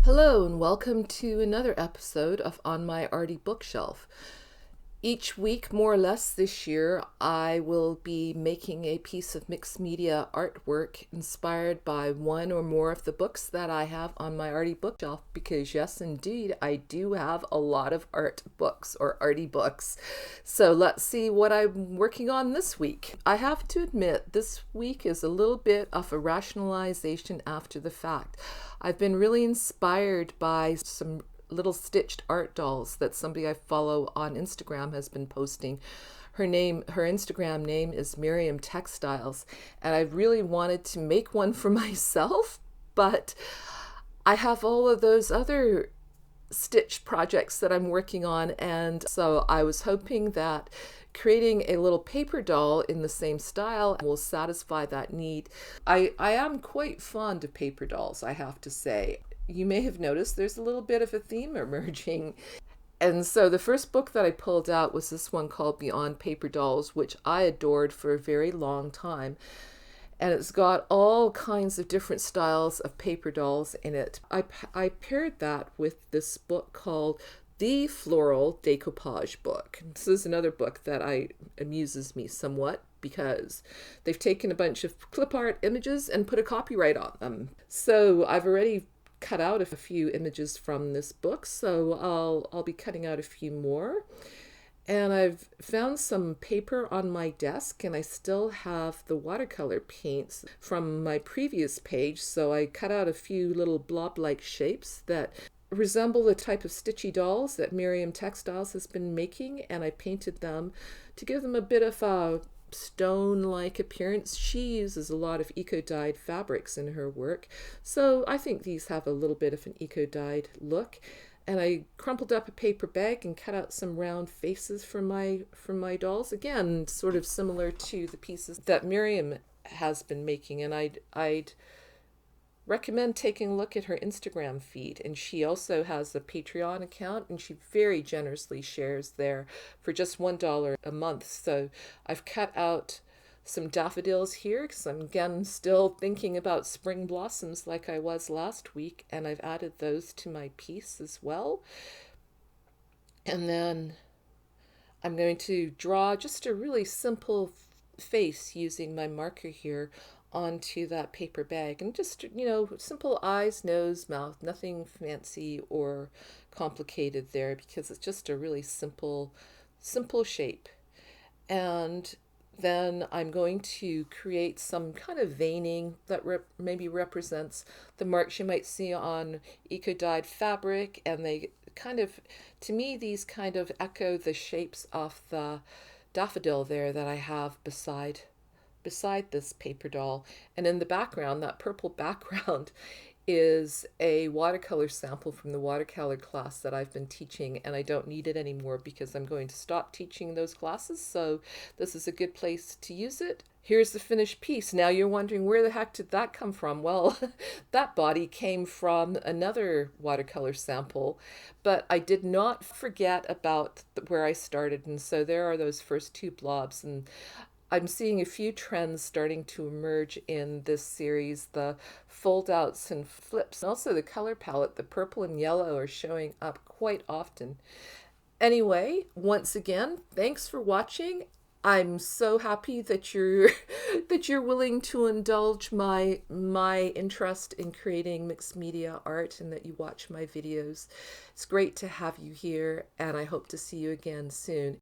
Hello and welcome to another episode of On My Arty Bookshelf. Each week, more or less this year, I will be making a piece of mixed media artwork inspired by one or more of the books that I have on my arty bookshelf, because yes, indeed, I do have a lot of art books or arty books. So let's see what I'm working on this week. I have to admit, this week is a little bit of a rationalization after the fact. I've been really inspired by some little stitched art dolls that somebody I follow on Instagram has been posting. Her Instagram name is Miriam Textiles, and I really wanted to make one for myself, but I have all of those other stitch projects that I'm working on, and so I was hoping that creating a little paper doll in the same style will satisfy that need. I am quite fond of paper dolls, I have to say. You may have noticed there's a little bit of a theme emerging. And so the first book that I pulled out was this one called Beyond Paper Dolls, which I adored for a very long time. And it's got all kinds of different styles of paper dolls in it. I paired that with this book called The Floral Decoupage Book. This is another book that amuses me somewhat because they've taken a bunch of clip art images and put a copyright on them. So I've already cut out a few images from this book, so I'll be cutting out a few more. And I've found some paper on my desk, and I still have the watercolor paints from my previous page, so I cut out a few little blob-like shapes that resemble the type of stitchy dolls that Miriam Textiles has been making, and I painted them to give them a bit of a stone-like appearance. She uses a lot of eco-dyed fabrics in her work, so I think these have a little bit of an eco-dyed look. And I crumpled up a paper bag and cut out some round faces for my dolls, again sort of similar to the pieces that Miriam has been making. And I'd recommend taking a look at her Instagram feed. And she also has a Patreon account, and she very generously shares there for just $1 a month. So I've cut out some daffodils here because I'm again still thinking about spring blossoms like I was last week, and I've added those to my piece as well. And then I'm going to draw just a really simple face using my marker here onto that paper bag, and just, simple eyes, nose, mouth, nothing fancy or complicated there, because it's just a really simple shape. And then I'm going to create some kind of veining that maybe represents the marks you might see on eco-dyed fabric, and they kind of, to me, these kind of echo the shapes of the daffodil there that I have beside this paper doll. And in the background, that purple background, is a watercolor sample from the watercolor class that I've been teaching, and I don't need it anymore because I'm going to stop teaching those classes, so this is a good place to use it. Here's the finished piece. Now you're wondering, where the heck did that come from? Well, that body came from another watercolor sample, but I did not forget about where I started, and so there are those first two blobs. And I'm seeing a few trends starting to emerge in this series. The fold outs and flips, and also the color palette, the purple and yellow, are showing up quite often. Anyway, once again, thanks for watching. I'm so happy that you're willing to indulge my interest in creating mixed media art, and that you watch my videos. It's great to have you here, and I hope to see you again soon.